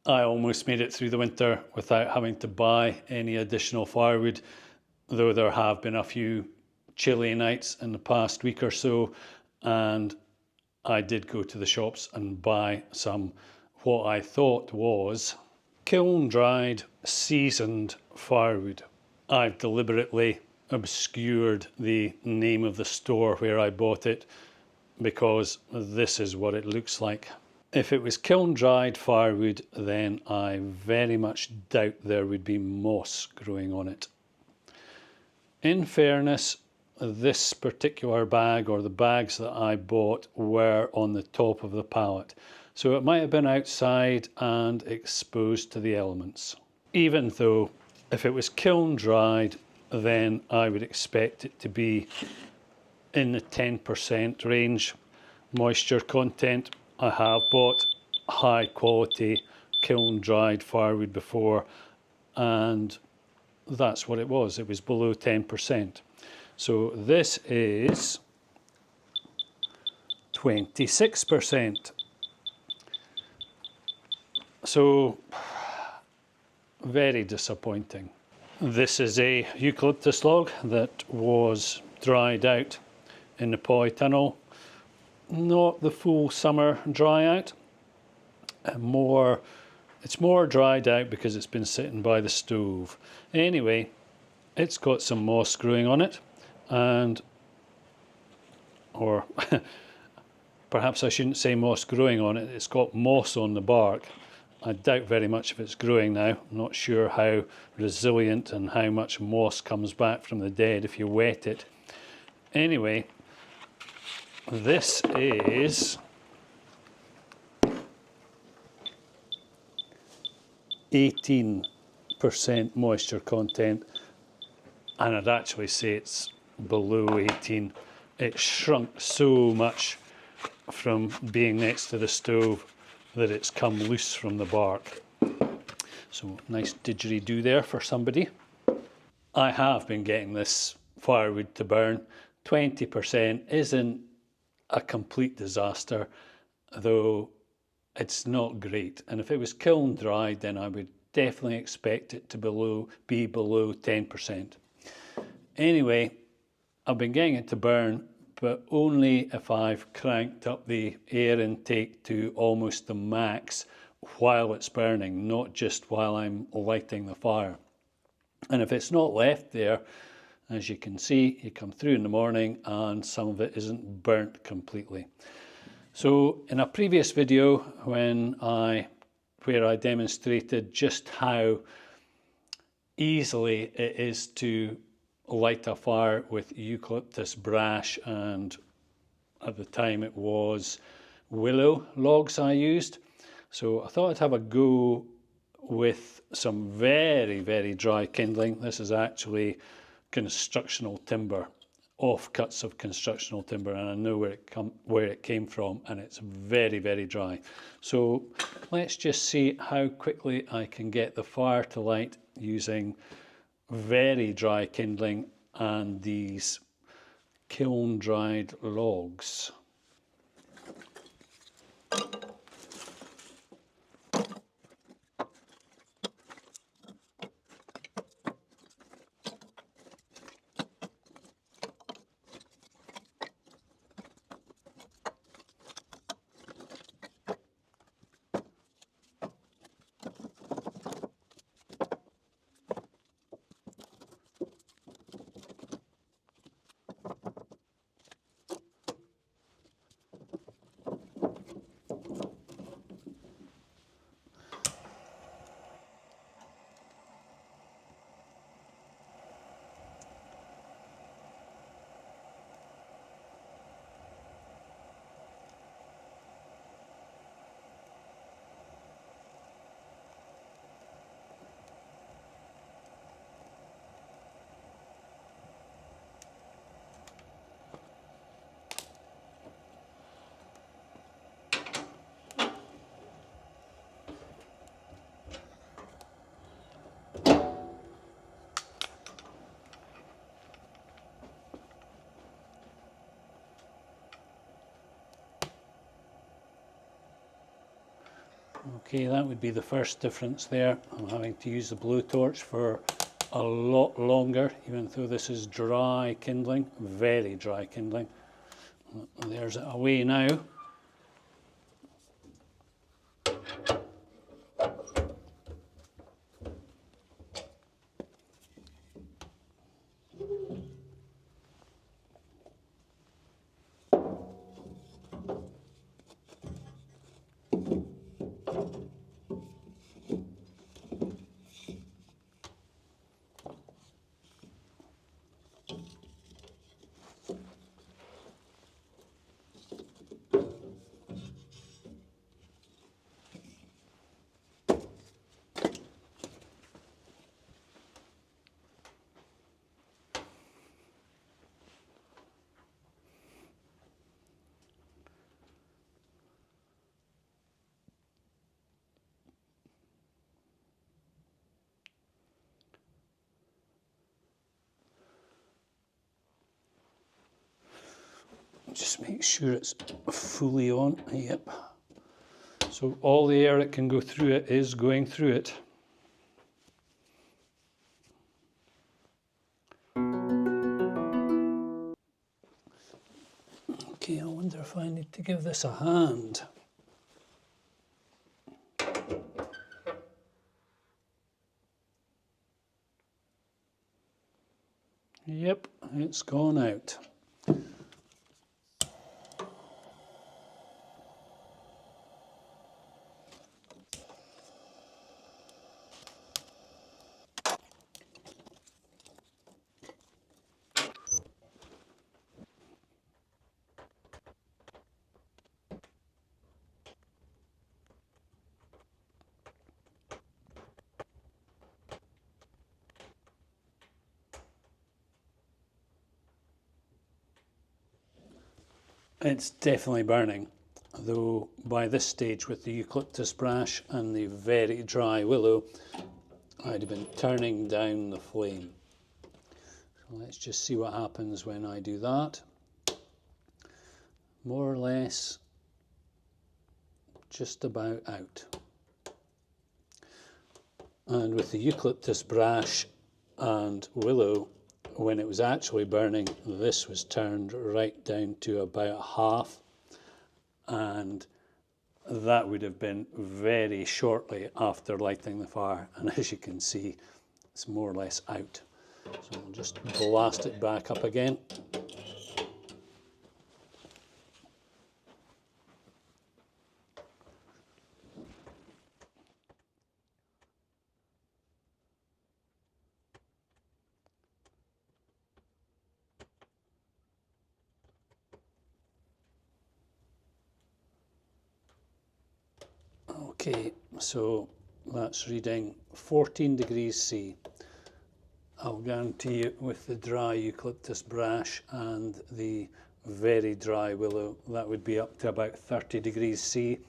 I almost made it through the winter without having to buy any additional firewood, though there have been a few chilly nights in the past week or so, and I did go to the shops and buy some what I thought was kiln dried seasoned firewood. I've deliberately obscured the name of the store where I bought it because this is what it looks like. If it was kiln dried firewood, then I very much doubt there would be moss growing on it. In fairness, this particular bag, or the bags that I bought, were on the top of the pallet, so it might have been outside and exposed to the elements. Even though if it was kiln dried, then I would expect it to be in the 10% range moisture content. I have bought high quality kiln dried firewood before, and that's what it was. It was below 10%. So this is 26%. So very disappointing. This is a eucalyptus log that was dried out in the polytunnel. Not the full summer dry out. It's more dried out because it's been sitting by the stove. Anyway, it's got some moss growing on it, or perhaps I shouldn't say moss growing on it, it's got moss on the bark. I doubt very much if it's growing now. I'm not sure how resilient and how much moss comes back from the dead if you wet it. Anyway, this is 18% moisture content, and I'd actually say it's below 18. It shrunk so much from being next to the stove that it's come loose from the bark. So nice didgeridoo there for somebody. I have been getting this firewood to burn. 20% isn't a complete disaster, though it's not great. And if it was kiln dried, then I would definitely expect it to be below 10%. Anyway, I've been getting it to burn, but only if I've cranked up the air intake to almost the max while it's burning, not just while I'm lighting the fire. And if it's not left there, as you can see, you come through in the morning and some of it isn't burnt completely. So in a previous video where I demonstrated just how easily it is to light a fire with eucalyptus brash, and at the time it was willow logs I used. So I thought I'd have a go with some very, very dry kindling. This is actually constructional timber, offcuts of constructional timber, and I know where it came from, and it's very, very dry. So let's just see how quickly I can get the fire to light using very dry kindling and these kiln dried logs. Okay, that would be the first difference there. I'm having to use the blowtorch for a lot longer, even though this is dry kindling, very dry kindling. There's it away now. Just make sure it's fully on. Yep. So all the air that can go through it is going through it. Okay, I wonder if I need to give this a hand. Yep, it's gone out. It's definitely burning, though by this stage with the eucalyptus brash and the very dry willow, I'd have been turning down the flame. So let's just see what happens when I do that. More or less just about out. And with the eucalyptus brash and willow, when it was actually burning, this was turned right down to about half, and that would have been very shortly after lighting the fire, and as you can see, it's more or less out. So I'll just blast it back up again. Okay, so that's reading 14 degrees C. I'll guarantee you with the dry eucalyptus brash and the very dry willow, that would be up to about 30 degrees C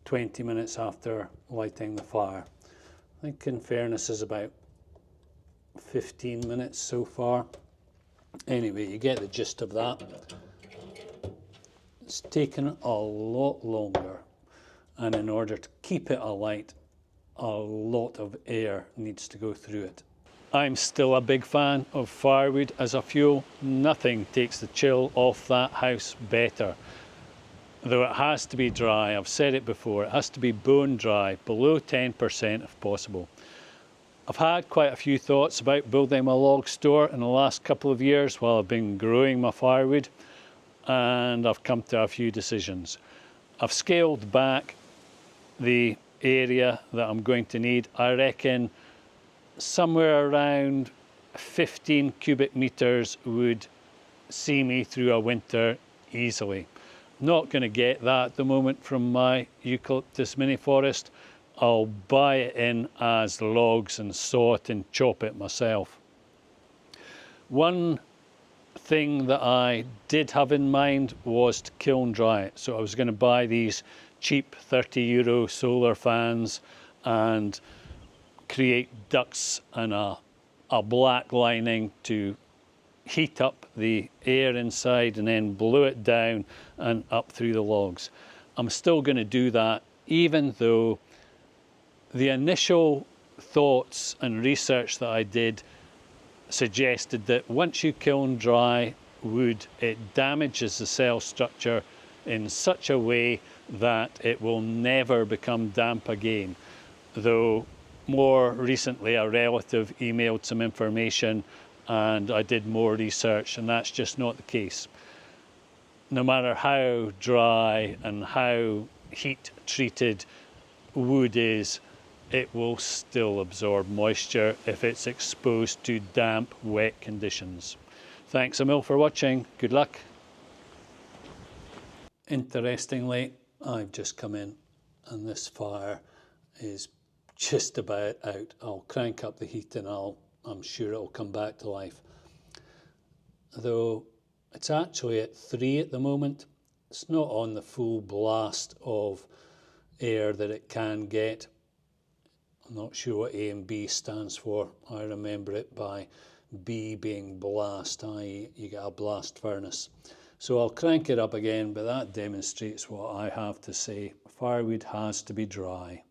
20 minutes after lighting the fire. I think in fairness is about 15 minutes so far. Anyway, you get the gist of that. It's taken a lot longer, and in order to keep it alight, a lot of air needs to go through it. I'm still a big fan of firewood as a fuel. Nothing takes the chill off that house better. Though it has to be dry, I've said it before, it has to be bone dry, below 10% if possible. I've had quite a few thoughts about building my log store in the last couple of years while I've been growing my firewood, and I've come to a few decisions. I've scaled back the area that I'm going to need. I reckon somewhere around 15 cubic meters would see me through a winter easily. Not going to get that at the moment from my eucalyptus mini forest. I'll buy it in as logs and saw it and chop it myself. One thing that I did have in mind was to kiln dry it. So I was going to buy these cheap €30 solar fans and create ducts and a black lining to heat up the air inside and then blow it down and up through the logs. I'm still going to do that even though the initial thoughts and research that I did suggested that once you kiln dry wood, it damages the cell structure in such a way that it will never become damp again. Though more recently a relative emailed some information and I did more research, and that's just not the case. No matter how dry and how heat treated wood is, it will still absorb moisture if it's exposed to damp, wet conditions. Thanks a mil for watching. Good luck. Interestingly, I've just come in and this fire is just about out. I'll crank up the heat and I'm sure it'll come back to life. Though it's actually at 3 at the moment. It's not on the full blast of air that it can get. I'm not sure what A and B stands for. I remember it by B being blast, i.e. you get a blast furnace. So I'll crank it up again, but that demonstrates what I have to say. Firewood has to be dry.